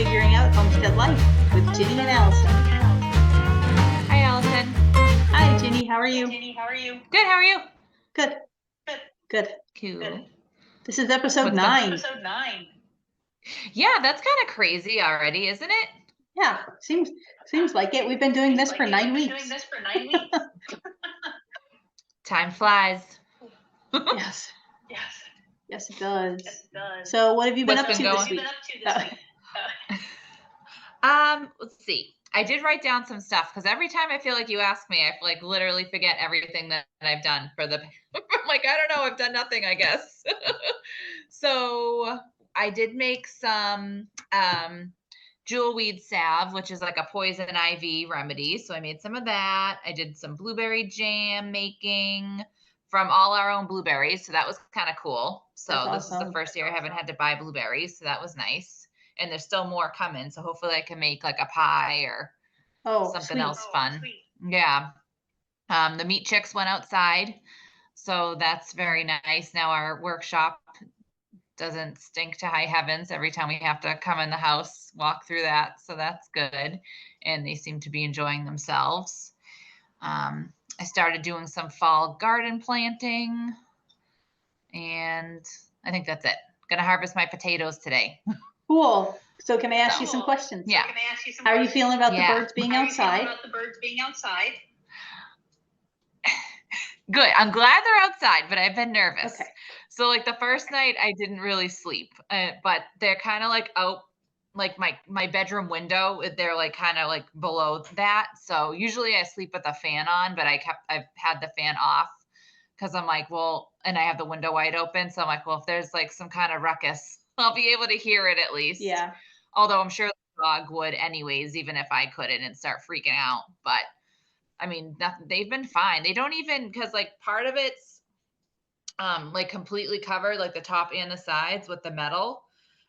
Figuring Out Homestead Life with Ginny and Allison. Hi, Allison. Hi, Ginny. How are you? Good. How are you? Good. Cool. This is episode 9. Yeah, that's kind of crazy already, isn't it? Yeah, seems like it. We've been doing this for 9 weeks. Time flies. Yes. Yes, it does. So, what have you been up to this week? Let's see. I did write down some stuff because every time I feel like you ask me, I like literally forget everything that I've done for the. I'm like, I don't know. I've done nothing, I guess. So I did make some jewelweed salve, which is like a poison ivy remedy. So I made some of that. I did some blueberry jam making from all our own blueberries. So that was kind of cool. So That's this is the first year I haven't had to buy blueberries. So that was nice. And there's still more coming. So hopefully I can make like a pie or something else fun. Yeah. The meat chicks went outside. So that's very nice. Now our workshop doesn't stink to high heavens every time we have to come in the house, walk through that. So that's good. And they seem to be enjoying themselves. I started doing some fall garden planting. And I think that's it. Gonna harvest my potatoes today. Cool. So can I ask you some questions? Yeah. How are you feeling about the birds being outside? Good. I'm glad they're outside, but I've been nervous. Okay. So like the first night I didn't really sleep, but they're kind of like out, like my bedroom window, they're like kind of like below that. So usually I sleep with the fan on, but I've had the fan off because I'm like, well, and I have the window wide open. So I'm like, well, if there's like some kind of ruckus, I'll be able to hear it at least. Yeah. Although I'm sure the dog would anyways, even if I couldn't and start freaking out. But I mean, they've been fine. They don't even, because like part of it's like completely covered, like the top and the sides with the metal.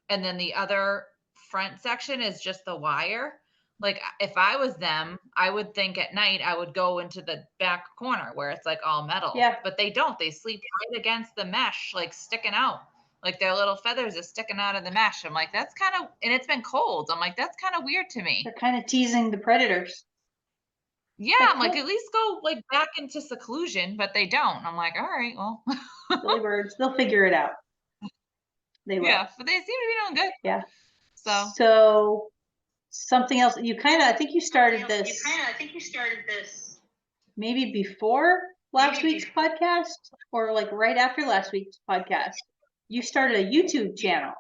And then the other front section is just the wire. Like if I was them, I would think at night I would go into the back corner where it's like all metal. Yeah. But they don't. They sleep right against the mesh, like sticking out. Like their little feathers are sticking out of the mesh. I'm like, that's kind of, and it's been cold. I'm like, that's kind of weird to me. They're kind of teasing the predators. Yeah, I'm like, at least go like back into seclusion, but they don't. I'm like, all right, well. Silly birds, they'll figure it out. They will. Yeah, but they seem to be doing good. Yeah. So something else. I think you started this maybe before last week's podcast or like right after last week's podcast. You started a YouTube channel.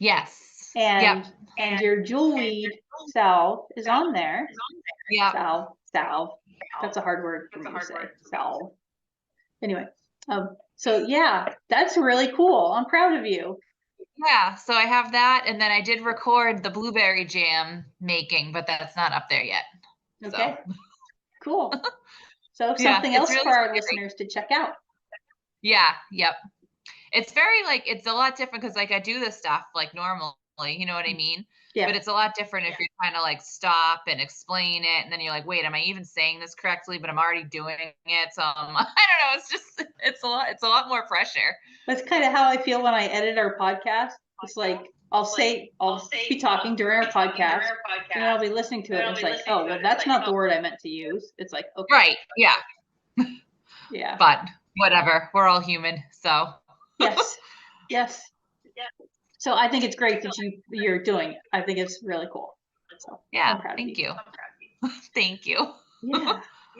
Yes. And your jewelweed salve is on there. Yeah. Salve. That's a hard word for me to say. Salve. Anyway, so yeah, that's really cool. I'm proud of you. Yeah, so I have that, and then I did record the blueberry jam making, but that's not up there yet. Okay. So. Cool. So Yeah, something else really for our listeners to check out. Yeah. Yep. It's very like, it's a lot different because like I do this stuff like normally, you know what I mean? Yeah. But it's a lot different if you're trying to like stop and explain it, and then you're like, wait, am I even saying this correctly? But I'm already doing it. So I don't know. It's just, it's a lot more pressure. That's kind of how I feel when I edit our podcast. It's like I'll be talking during our podcast, and then I'll be listening to it, and it's like, oh, well, that's not the word I meant to use. It's like, okay. Right. Yeah. Yeah. But whatever. We're all human. So. Yes. So I think it's great that you're doing it. I think it's really cool. So yeah. Thank you. Thank you.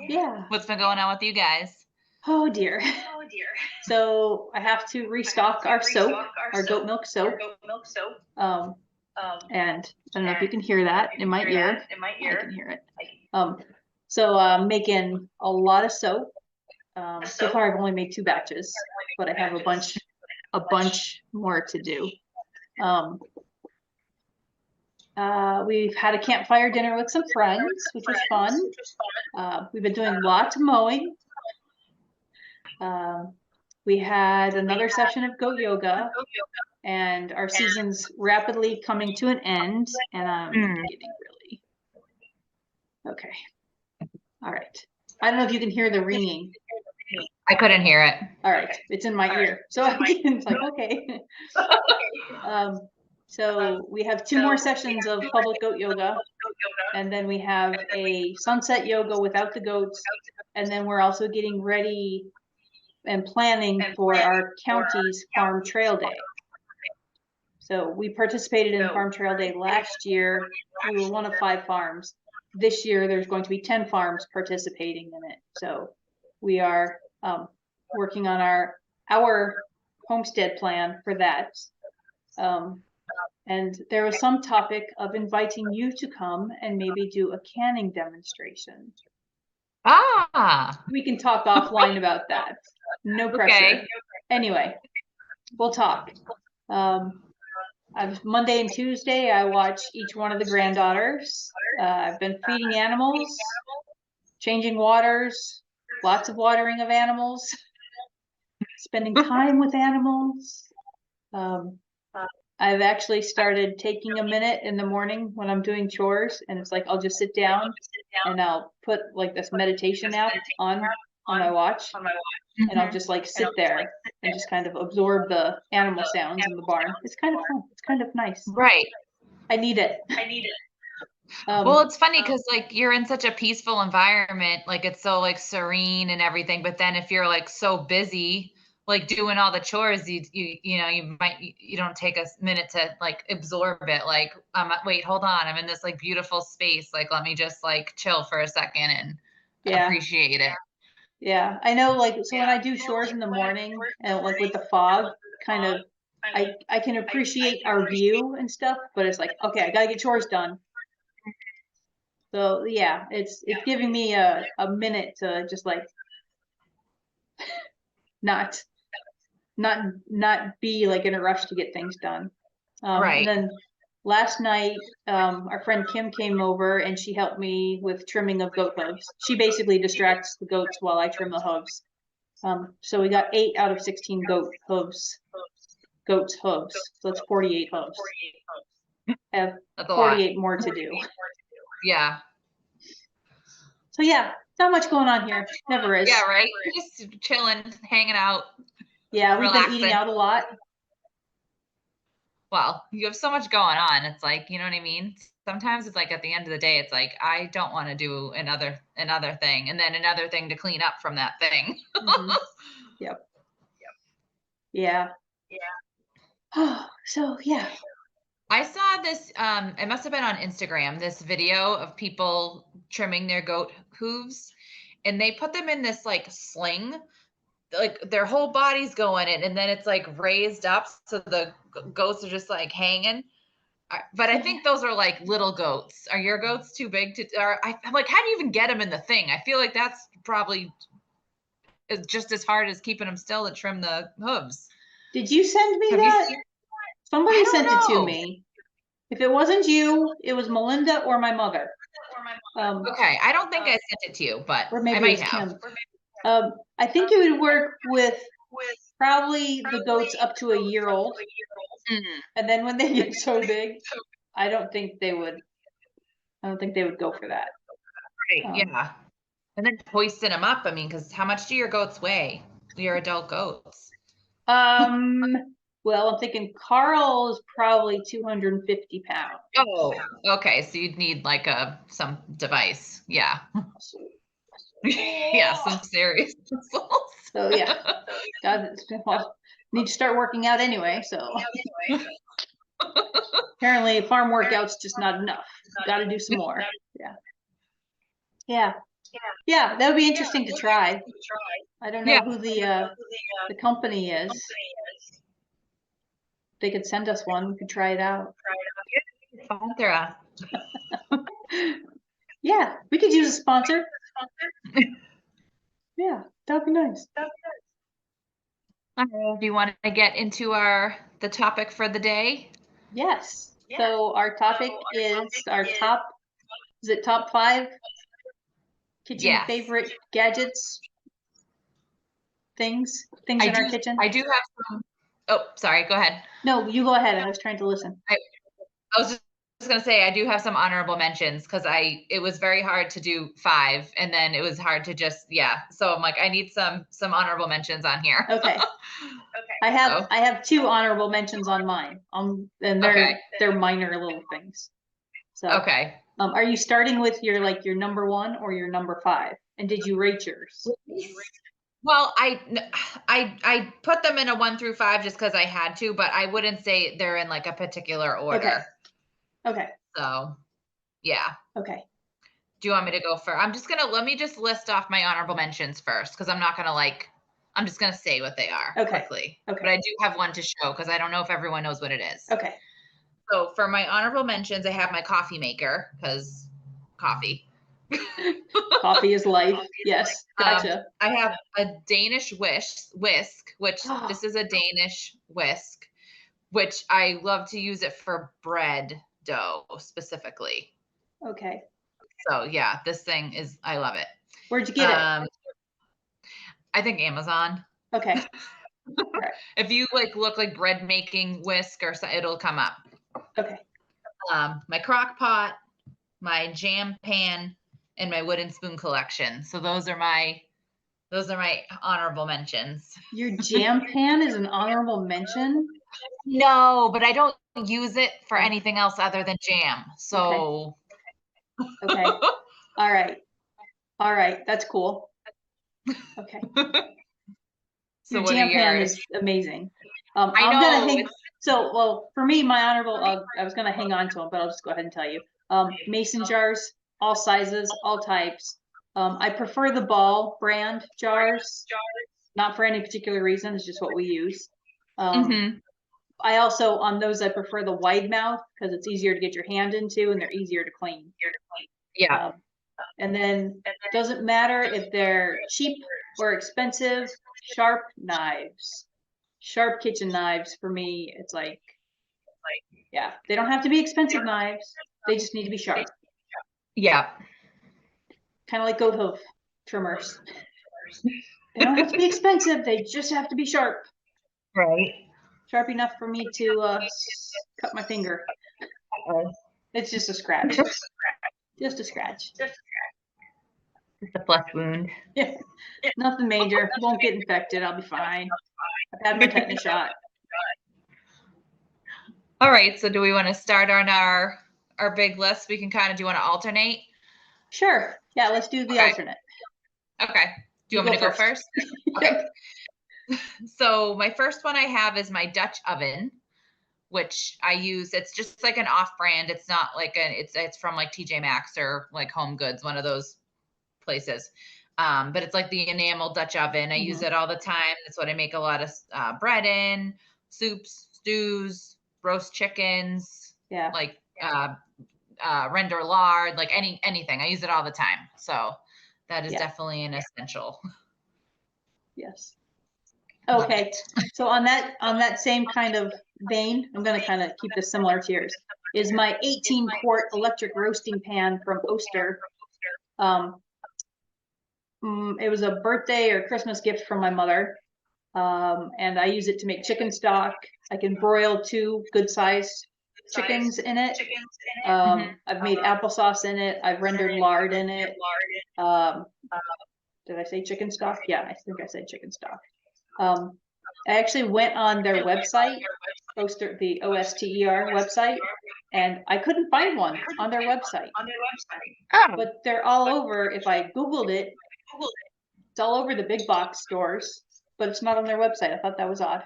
Yeah. What's been going on with you guys? Oh dear. So I have to restock our soap, our goat milk soap. And I don't know if you can hear that in my ear. I can hear it. So I'm making a lot of soap. So far I've only made 2 batches, but I have a bunch more to do. We've had a campfire dinner with some friends, which was fun. We've been doing lots of mowing. We had another session of goat yoga, and our season's rapidly coming to an end, and I'm getting really okay. All right. I don't know if you can hear the ringing. I couldn't hear it. All right, it's in my ear, so it's like okay. So we have 2 more sessions of public goat yoga, and then we have a sunset yoga without the goats, and then we're also getting ready and planning for our county's farm trail day. So we participated in Farm Trail Day last year. We were one of 5 farms. This year, there's going to be 10 farms participating in it. So we are working on our homestead plan for that. And there was some topic of inviting you to come and maybe do a canning demonstration. We can talk offline about that. No pressure. Okay. Anyway, we'll talk. Monday and Tuesday, I watch each one of the granddaughters. I've been feeding animals, changing waters, lots of watering of animals, spending time with animals. I've actually started taking a minute in the morning when I'm doing chores, and it's like I'll just sit down and I'll put like this meditation app on my watch, and I'll just like sit there and just kind of absorb the animal sounds in the barn. It's kind of fun. It's kind of nice. Right. I need it. Well, it's funny because like you're in such a peaceful environment, like it's so like serene and everything. But then if you're like so busy, like doing all the chores, you don't take a minute to like absorb it. Like, wait, hold on, I'm in this like beautiful space. Like, let me just like chill for a second and appreciate it. Yeah, I know. Like, so when I do chores in the morning and like with the fog, kind of, I can appreciate our view and stuff, but it's like, okay, I gotta get chores done. So yeah, it's giving me a minute to just like not be like in a rush to get things done. Right. And then last night, our friend Kim came over and she helped me with trimming of goat hooves. She basically distracts the goats while I trim the hooves. So we got 8 out of 16 goats hooves. So that's 48 hooves. I have 48 more to do. Yeah. So yeah, not much going on here. Never is. Yeah, right. Just chilling, hanging out. Yeah, we've been eating out a lot. Well, you have so much going on. It's like, you know what I mean? Sometimes it's like at the end of the day, it's like, I don't want to do another thing and then another thing to clean up from that thing. Mm-hmm. Yep. Yeah. So yeah. I saw this, it must have been on Instagram, this video of people trimming their goat hooves, and they put them in this like sling, like their whole body's going in, and then it's like raised up so the goats are just like hanging. But I think those are like little goats. Are your goats too big to, I'm like, how do you even get them in the thing? I feel like that's probably just as hard as keeping them still to trim the hooves. Did you send me that? Somebody sent it to me. If it wasn't you, it was Melinda or my mother. Okay, I don't think I sent it to you, but or maybe I might have. I think it would work with probably the goats up to a year old. Mm-hmm. And then when they get so big, I don't think they would go for that. Right, yeah. And then hoisting them up, I mean, because how much do your goats weigh? Your adult goats? Well, I'm thinking Carl is probably 250 pounds. Oh, okay. So you'd need like some device. Yeah. Yeah, some serious muscles. So yeah, need to start working out anyway. So apparently farm workouts just not enough. Got to do some more. Yeah. That would be interesting to try. I don't know who the company is. They could send us one. We could try it out. Yeah, we could use a sponsor. Yeah, that'd be nice. Do you want to get into the topic for the day? Yes. So our topic is our top 5 kitchen favorite gadgets, things in our kitchen? I do have some. Oh, sorry. Go ahead. No, you go ahead. I was trying to listen. I was just going to say, I do have some honorable mentions because it was very hard to do 5 and then it was hard to just, So I'm like, I need some honorable mentions on here. Okay. I have 2 honorable mentions on mine. And they're minor little things. So, okay. Are you starting with your number 1 or your number 5? And did you rate yours? Well, I put them in a 1 through 5 just because I had to, but I wouldn't say they're in like a particular order. Okay. So, yeah. Okay. Do you want me to go first? Let me just list off my honorable mentions first because I'm not going to I'm just going to say what they are quickly. Okay. But I do have one to show because I don't know if everyone knows what it is. Okay. So for my honorable mentions, I have my coffee maker because coffee. Coffee is life. Yes. Gotcha. I have a Danish whisk, which this is a Danish whisk, which I love to use it for bread dough specifically. Okay. So yeah, this thing I love it. Where'd you get it? I think Amazon. Okay. If you look like bread making whisk or so, it'll come up. Okay. My crock pot, my jam pan, and my wooden spoon collection. So those are my honorable mentions. Your jam pan is an honorable mention? No, but I don't use it for anything else other than jam. So okay. All right. That's cool. Okay. So your jam pan is amazing. I know. Well, for me, my honorable, I was going to hang on to them, but I'll just go ahead and tell you. Mason jars, all sizes, all types. I prefer the Ball brand jars, not for any particular reason. It's just what we use. I also, on those, I prefer the wide mouth because it's easier to get your hand into and they're easier to clean. Yeah. And then it doesn't matter if they're cheap or expensive, sharp knives. Sharp kitchen knives for me, it's they don't have to be expensive knives. They just need to be sharp. Yeah. Kind of like goat hoof trimmers. They don't have to be expensive. They just have to be sharp. Right. Sharp enough for me to cut my finger. It's just a scratch. Just a scratch. Just a flesh wound. Yeah. Nothing major. Won't get infected. I'll be fine. I've had my tetanus shot. All right. So do we want to start on our big list? We can kind of, do you want to alternate? Sure. Yeah, let's do the alternate. Okay. Do you want me to go first? Okay. So my first one I have is my Dutch oven, which I use. It's just like an off-brand. It's not like it's from like TJ Maxx or like Home Goods, one of those places. But it's like the enamel Dutch oven. I use it all the time. That's what I make a lot of bread in, soups, stews, roast chickens, like render lard, like anything. I use it all the time. So that is definitely an essential. Yes. Okay. So on that same kind of vein, I'm going to kind of keep this similar to yours, is my 18-quart electric roasting pan from Oster. It was a birthday or Christmas gift from my mother. And I use it to make chicken stock. I can broil 2 good-sized chickens in it. I've made applesauce in it. I've rendered lard in it. Did I say chicken stock? Yeah, I think I said chicken stock. I actually went on their website, the OSTER website, and I couldn't find one on their website. But they're all over. If I Googled it, it's all over the big box stores, but it's not on their website. I thought that was odd.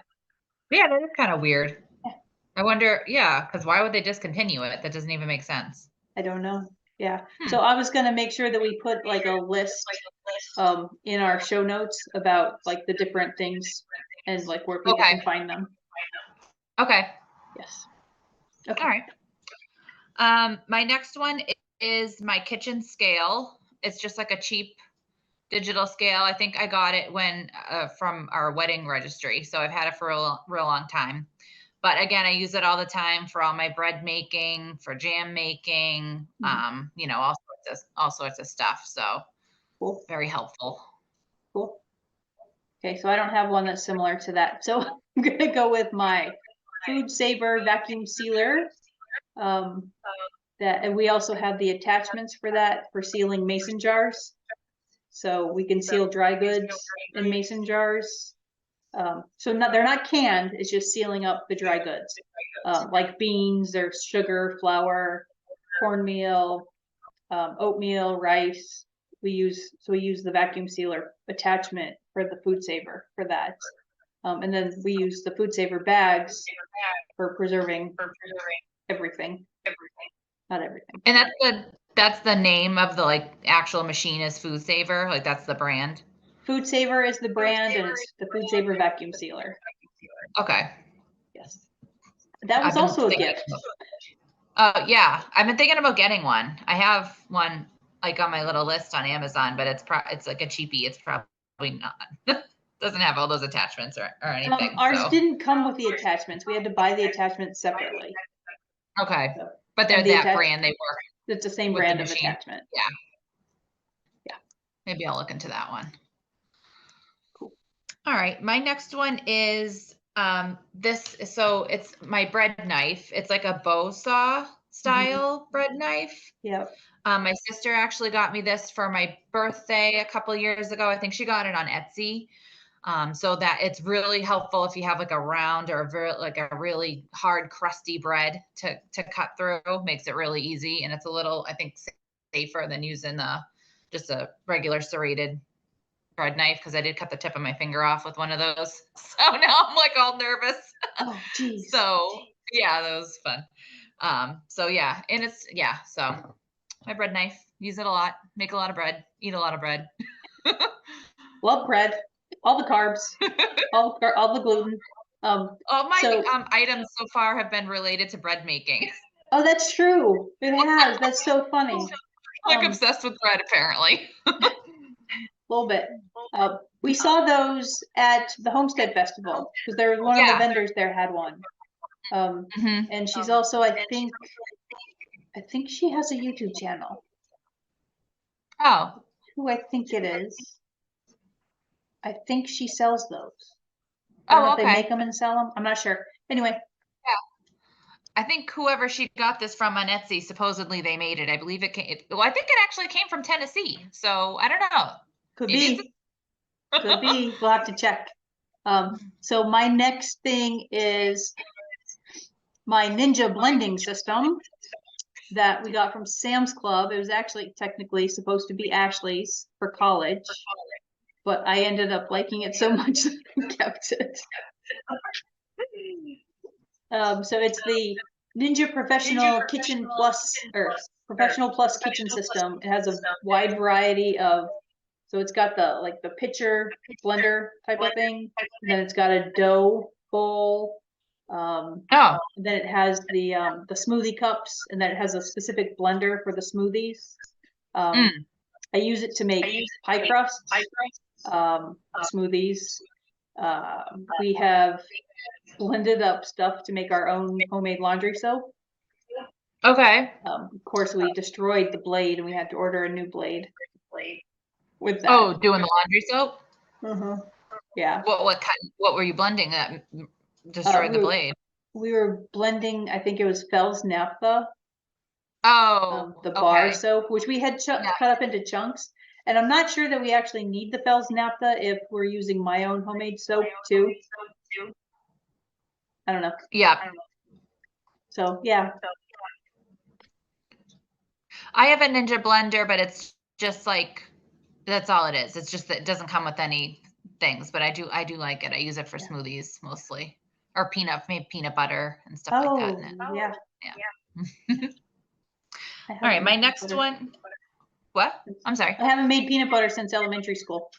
Yeah, that is kind of weird. Yeah. I wonder, because why would they discontinue it? That doesn't even make sense. I don't know. Yeah. So I was going to make sure that we put like a list in our show notes about like the different things and like where people can find them. Okay. Yes. Okay. All right. My next one is my kitchen scale. It's just like a cheap digital scale. I think I got it from our wedding registry. So I've had it for a real long time. But again, I use it all the time for all my bread making, for jam making, all sorts of stuff. So cool. Very helpful. Cool. Okay, so I don't have one that's similar to that. So I'm going to go with my Food Saver vacuum sealer. and we also have the attachments for that for sealing mason jars. So we can seal dry goods in mason jars. So they're not canned, it's just sealing up the dry goods. Like beans, there's sugar, flour, cornmeal, oatmeal, rice. We use the vacuum sealer attachment for the food saver for that. And then we use the food saver bags for preserving everything. Not everything. And that's the name of the like actual machine is Food Saver, like that's the brand. Food Saver is the brand, and it's the Food Saver vacuum sealer. Okay. Yes. That was also a gift. Oh yeah, I've been thinking about getting one. I have one like on my little list on Amazon, but it's like a cheapie. It's probably not. Doesn't have all those attachments or anything. Ours didn't come with the attachments. We had to buy the attachments separately. Okay. So, but they're that brand. They work. It's the same brand of attachment. Yeah. Yeah. Maybe I'll look into that one. Cool. All right. My next one is this. So it's my bread knife. It's like a bow saw style bread knife. Yeah. My sister actually got me this for my birthday a couple of years ago. I think she got it on Etsy. So that it's really helpful if you have like a round or a really hard crusty bread to cut through. Makes it really easy, and it's a little, I think, safer than using just a regular serrated bread knife, because I did cut the tip of my finger off with one of those. So now I'm like all nervous. Oh, geez. So yeah, that was fun. So yeah, and it's so my bread knife, use it a lot, make a lot of bread, eat a lot of bread. Love bread. All the carbs, all the gluten. All my items so far have been related to bread making. Oh, that's true. It has. That's so funny. Like obsessed with bread, apparently. A little bit. We saw those at the Homestead Festival because there was one of the vendors there had one. And she's also, I think she has a YouTube channel. Oh. Who I think it is. I think she sells those. I don't know if they make them and sell them. I'm not sure. Anyway. Yeah. I think whoever she got this from on Etsy, supposedly they made it. I believe it came. Well, I think it actually came from Tennessee. So I don't know. Could be. Could be. We'll have to check. So my next thing is my Ninja blending system that we got from Sam's Club. It was actually technically supposed to be Ashley's for college. But I ended up liking it so much that I kept it. So it's the Ninja Professional Kitchen Plus, or Professional Plus Kitchen System. It has a wide variety of, so it's got the pitcher blender type of thing. And then it's got a dough bowl. Then it has the smoothie cups, and then it has a specific blender for the smoothies. I use it to make pie crusts. Smoothies. We have blended up stuff to make our own homemade laundry soap. Okay. Of course, we destroyed the blade and we had to order a new blade with that. Oh, doing the laundry soap? Yeah. What were you blending that destroyed the blade? We were blending, I think it was Fell's naphtha. Oh, the bar soap, which we had cut up into chunks. And I'm not sure that we actually need the Fell's naphtha if we're using my own homemade soap too. I don't know. Yeah. So yeah. I have a Ninja blender, but it's just like, that's all it is. It's just that it doesn't come with any things, but I do like it. I use it for smoothies mostly, or maybe peanut butter and stuff like that. Yeah. All right, my next one. What? I'm sorry. I haven't made peanut butter since elementary school.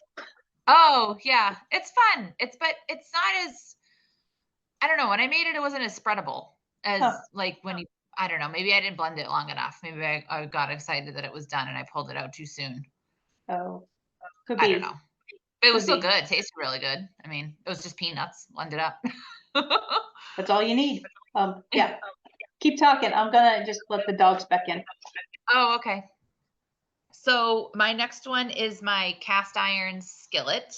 Oh yeah, it's fun. But it's not as, I don't know. When I made it, it wasn't as spreadable as like when I don't know. Maybe I didn't blend it long enough. Maybe I got excited that it was done and I pulled it out too soon. Oh, could be. I don't know. But it was still good. It tasted really good. I mean, it was just peanuts blended up. That's all you need. Yeah. Keep talking. I'm gonna just let the dogs back in. Oh, okay. So my next one is my cast iron skillet.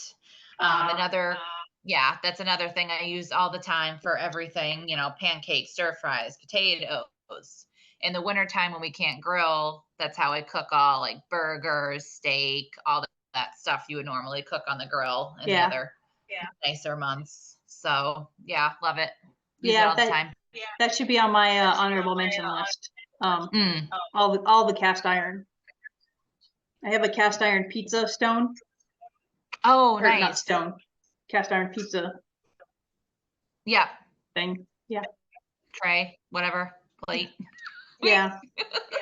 That's another thing I use all the time for everything, pancakes, stir fries, potatoes. in the wintertime when we can't grill, that's how I cook all like burgers, steak, all that stuff you would normally cook on the grill in the other nicer months. So yeah, love it. Use it all the time. That should be on my honorable mention list. All the cast iron. I have a cast iron pizza stone. Oh, or nice. Not stone. Cast iron pizza. Yeah. Thing. Yeah. Tray, whatever, plate. Yeah.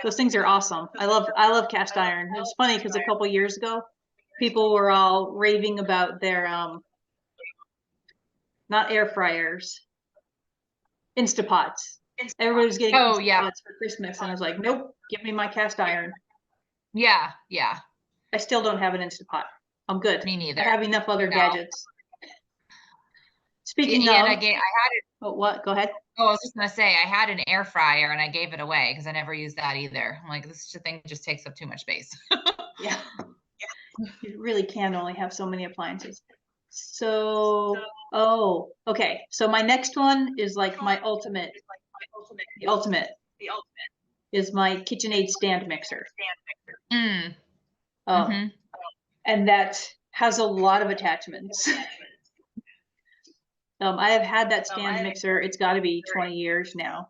Those things are awesome. I love cast iron. It was funny because a couple years ago, people were all raving about their not air fryers, Instapots. Everybody was getting Instapots for Christmas, and I was like, nope, give me my cast iron. Yeah. I still don't have an Instapot. I'm good. Me neither. I have enough other gadgets. Speaking of, I had it. Oh, what? Go ahead. Oh, I was just gonna say I had an air fryer and I gave it away because I never used that either. I'm like, this thing just takes up too much space. Yeah. You really can only have so many appliances. So, okay. So my next one is like my ultimate. The ultimate is my KitchenAid stand mixer. And that has a lot of attachments. I have had that stand mixer. It's got to be 20 years now.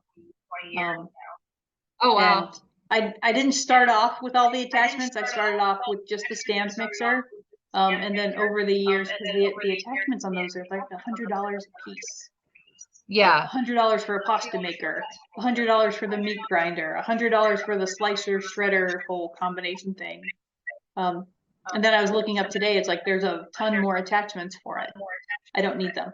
Oh wow! And I didn't start off with all the attachments. I started off with just the stand mixer, and then over the years, because the attachments on those are like $100 a piece. Yeah. $100 for a pasta maker, $100 for the meat grinder, $100 for the slicer shredder whole combination thing. And then I was looking up today. It's like there's a ton more attachments for it. I don't need them.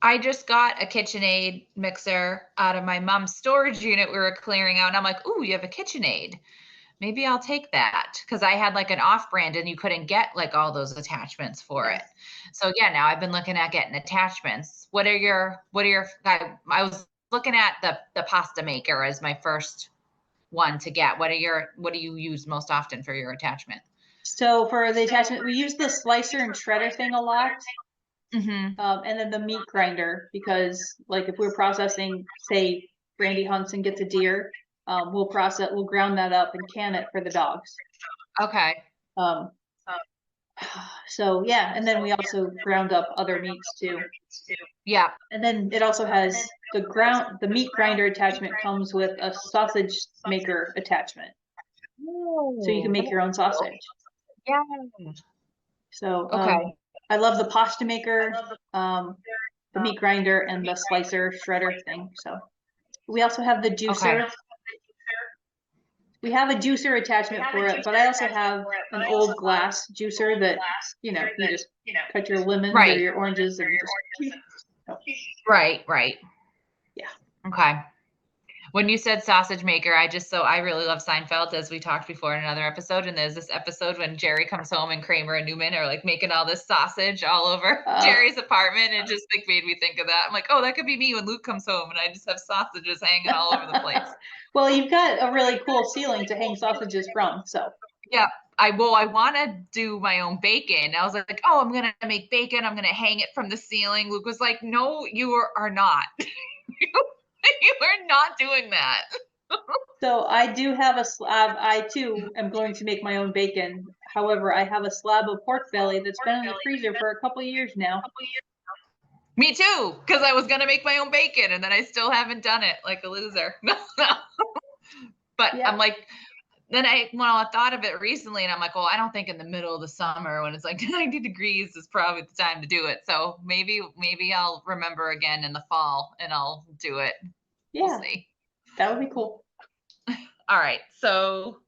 I just got a KitchenAid mixer out of my mom's storage unit we were clearing out. And I'm like, ooh, you have a KitchenAid. Maybe I'll take that. Because I had like an off-brand and you couldn't get like all those attachments for it. So yeah, now I've been looking at getting attachments. What are your, I was looking at the pasta maker as my first one to get. What do you use most often for your attachment? So for the attachment, we use the slicer and shredder thing a lot. And then the meat grinder, because like if we're processing, say Brandy hunts and gets a deer, we'll ground that up and can it for the dogs. Okay. So yeah, and then we also ground up other meats too. Yeah. And then it also has the meat grinder attachment comes with a sausage maker attachment. So you can make your own sausage. Yeah. So I love the pasta maker, the meat grinder, and the slicer shredder thing. So we also have the juicer. Okay. We have a juicer attachment for it, but I also have an old glass juicer that, you just cut your lemons or your oranges and just. Right. Yeah. Okay. When you said sausage maker, I really love Seinfeld, as we talked before in another episode. And there's this episode when Jerry comes home and Kramer and Newman are like making all this sausage all over Jerry's apartment. It just like made me think of that. I'm like, oh, that could be me when Luke comes home and I just have sausages hanging all over the place. Well, you've got a really cool ceiling to hang sausages from. So yeah, I want to do my own bacon. I was like, oh, I'm going to make bacon. I'm going to hang it from the ceiling. Luke was like, no, you are not. You are not doing that. So I do have a slab. I too am going to make my own bacon. However, I have a slab of pork belly that's been in the freezer for a couple of years now. Me too, because I was going to make my own bacon and then I still haven't done it like a loser. But yeah. I'm like, then I thought of it recently and I'm like, well, I don't think in the middle of the summer when it's like 90 degrees is probably the time to do it. So maybe I'll remember again in the fall and I'll do it. Yeah, we'll see. That would be cool. All right. So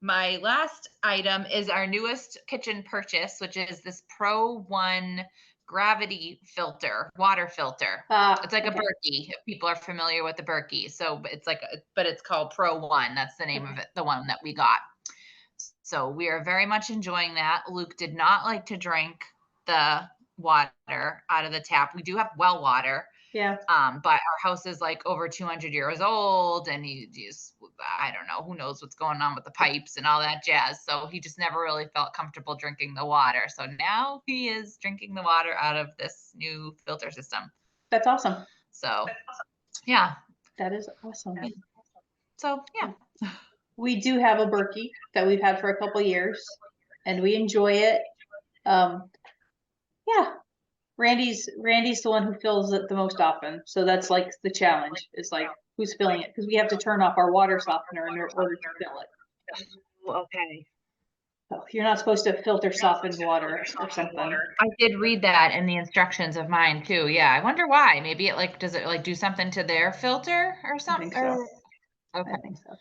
my last item is our newest kitchen purchase, which is this Pro One gravity water filter. It's like a Berkey, if people are familiar with the Berkey. So but it's called Pro One. That's the name of it, the one that we got. So we are very much enjoying that. Luke did not like to drink the water out of the tap. We do have well water. Yeah. But our house is like over 200 years old and he's, I don't know, who knows what's going on with the pipes and all that jazz. So he just never really felt comfortable drinking the water. So now he is drinking the water out of this new filter system. That's awesome. So yeah. That is awesome. So yeah. We do have a Berkey that we've had for a couple years, and we enjoy it. Yeah, Randy's the one who fills it the most often, so that's like the challenge. Is like who's filling it, because we have to turn off our water softener in order to fill it. Okay. So you're not supposed to filter softened water or something. I did read that in the instructions of mine too. Yeah, I wonder why. Maybe it like does it like do something to their filter or something? I think so. Okay. I think so.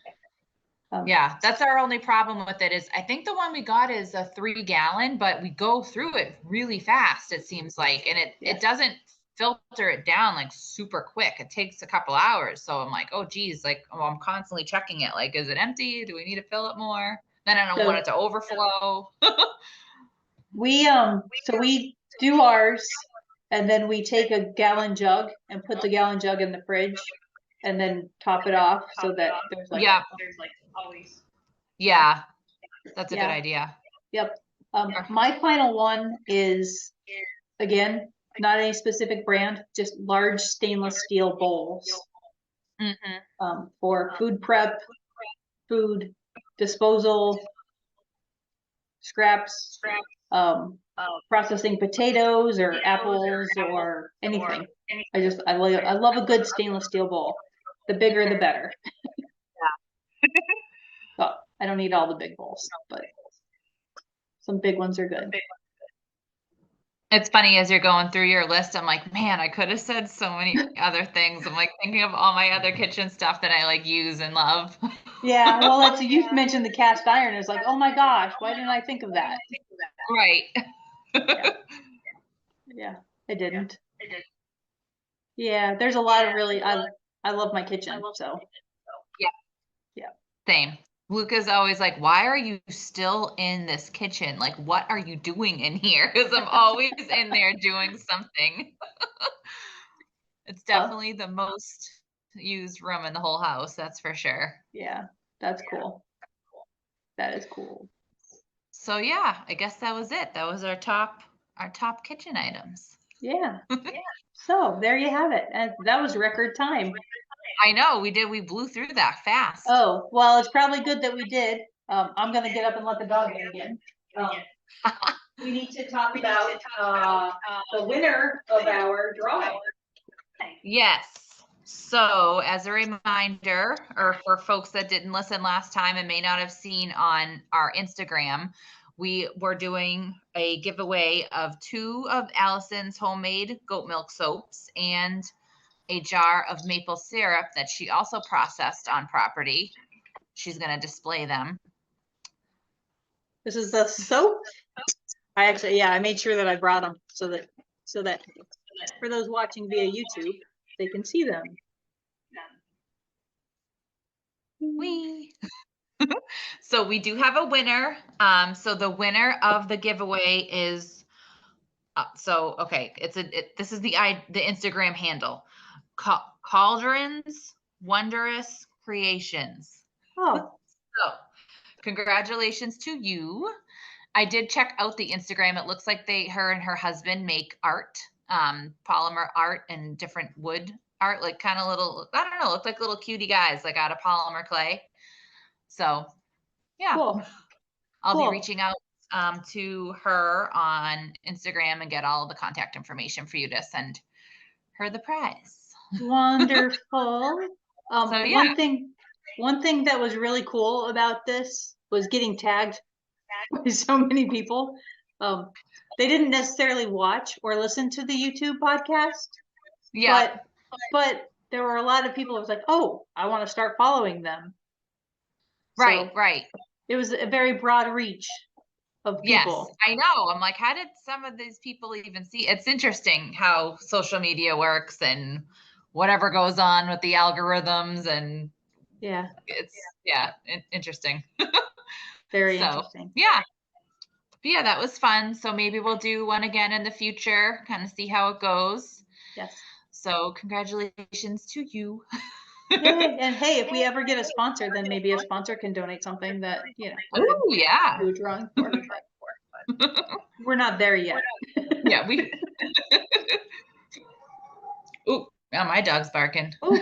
Yeah, that's our only problem with it is I think the one we got is a 3-gallon, but we go through it really fast, it seems like, and it doesn't filter it down like super quick. It takes a couple hours. So I'm like, oh geez, like I'm constantly checking it. Like, is it empty? Do we need to fill it more? Then I don't want it to overflow. So we do ours, and then we take a gallon jug and put the gallon jug in the fridge, and then top it off so that there's like always. Yeah, that's a good idea. Yep. My final one is, again, not any specific brand, just large stainless steel bowls. For food prep, food disposal, scraps, processing potatoes or apples or anything. I love a good stainless steel bowl. The bigger, the better. Well, I don't need all the big bowls, but some big ones are good. It's funny as you're going through your list, I'm like, man, I could have said so many other things. I'm like thinking of all my other kitchen stuff that I like use and love. Yeah, well, you mentioned the cast iron. It's like, oh my gosh, why didn't I think of that? Right. Yeah, I didn't. Yeah, there's a lot of really, I love my kitchen, so. Yeah. Same. Luca's always like, why are you still in this kitchen? Like, what are you doing in here? Because I'm always in there doing something. It's definitely the most used room in the whole house, that's for sure. Yeah, that's cool. That is cool. So yeah, I guess that was it. That was our top kitchen items. Yeah. So there you have it. And that was record time. I know, we blew through that fast. Oh, well, it's probably good that we did. I'm gonna get up and let the dog in again. We need to talk about the winner of our drawing. Yes. So as a reminder, or for folks that didn't listen last time and may not have seen on our Instagram, we were doing a giveaway of 2 of Allison's homemade goat milk soaps and a jar of maple syrup that she also processed on property. She's going to display them. This is the soap. I made sure that I brought them so that for those watching via YouTube, they can see them. Wee. So we do have a winner. So the winner of the giveaway is, this is the Instagram handle, Cauldrons Wondrous Creations. Oh. So congratulations to you. I did check out the Instagram. It looks like her and her husband make art, polymer art and different wood art, like kind of little, I don't know, look like little cutie guys, like out of polymer clay. So yeah, cool. I'll be reaching out to her on Instagram and get all the contact information for you to send her the prize. Wonderful. So yeah. One thing that was really cool about this was getting tagged by so many people. They didn't necessarily watch or listen to the YouTube podcast. Yeah. But there were a lot of people who was like, oh, I want to start following them. Right, so right. It was a very broad reach of people. Yes, I know. I'm like, how did some of these people even see? It's interesting how social media works and whatever goes on with the algorithms, and it's interesting. Very interesting. Yeah, that was fun. So maybe we'll do one again in the future, kind of see how it goes. Yes. So congratulations to you. Yay. And hey, if we ever get a sponsor, then maybe a sponsor can donate something that, do a drawing for. We're not there yet. Yeah, Ooh, now my dog's barking. Ooh.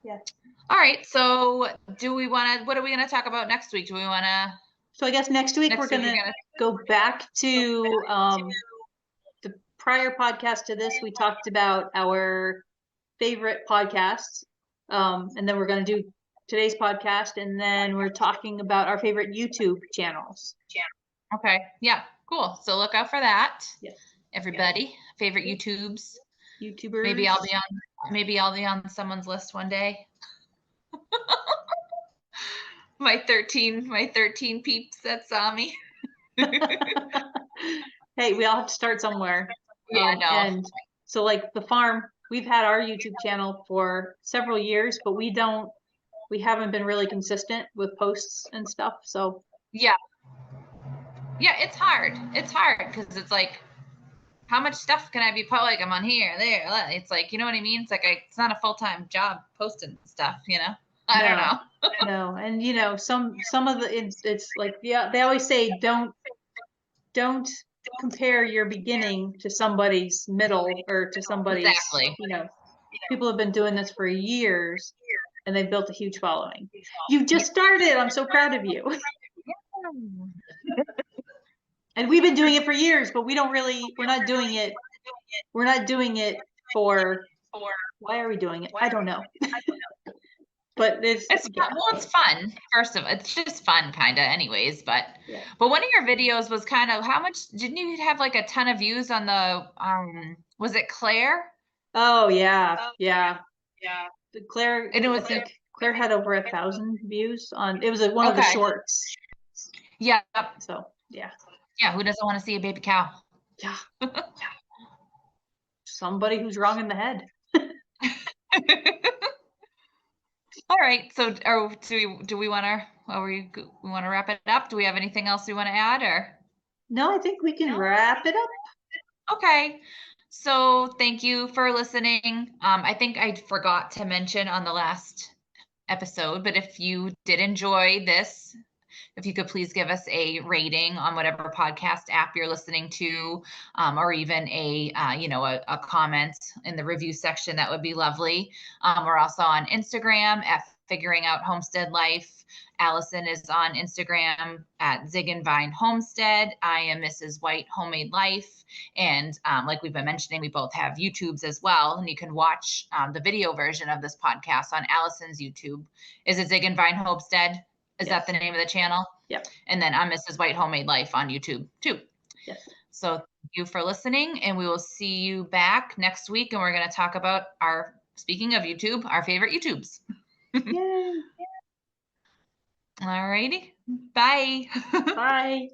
Yeah. All right. So what are we going to talk about next week? So I guess next week we're going to go back to the prior podcast to this. We talked about our favorite podcasts. And then we're going to do today's podcast. And then we're talking about our favorite YouTube channels. Okay. Yeah. Cool. So look out for that. Yes. Everybody, favorite YouTubers. Maybe I'll be on someone's list one day. my 13 peeps that saw me. Hey, we all have to start somewhere. Yeah, no. And so like the farm, we've had our YouTube channel for several years, but we haven't been really consistent with posts and stuff. So yeah, it's hard. It's hard because it's like, how much stuff can I be like I'm on here, there? It's like, you know what I mean? It's like it's not a full-time job posting stuff, you know? I don't know. No, and you know, some of the it's like, yeah, they always say don't compare your beginning to somebody's middle or to somebody's, exactly. You know, people have been doing this for years and they've built a huge following. You just started. I'm so proud of you. And we've been doing it for years, but we're not doing it for, why are we doing it? I don't know. But it's fun. First of all, it's just fun kind of anyways, but one of your videos was kind of, how much, didn't you have like a ton of views on the, was it Claire? Oh yeah. Claire, and I think Claire had over 1,000 views on, it was one of the shorts. Yeah. So yeah. Yeah, who doesn't want to see a baby cow? Yeah. Somebody who's wrong in the head. All right. So, do we want to wrap it up? Do we have anything else we want to add, or? No, I think we can wrap it up. Okay. So thank you for listening. I think I forgot to mention on the last episode, but if you did enjoy this, if you could please give us a rating on whatever podcast app you're listening to, or even a comment in the review section, that would be lovely. We're also on Instagram at Figuring Out Homestead Life. Allison is on Instagram at ZiegenVine Homestead. I am Mrs. White Homemade Life. And like we've been mentioning, we both have YouTubes as well. And you can watch the video version of this podcast on Allison's YouTube. Is it ZiegenVine Homestead? Is that the name of the channel? Yep. And then I'm Mrs. White Homemade Life on YouTube too. Yes. So thank you for listening, and we will see you back next week. And we're going to talk about speaking of YouTube, our favorite YouTubes. Yay. All righty. Bye. Bye.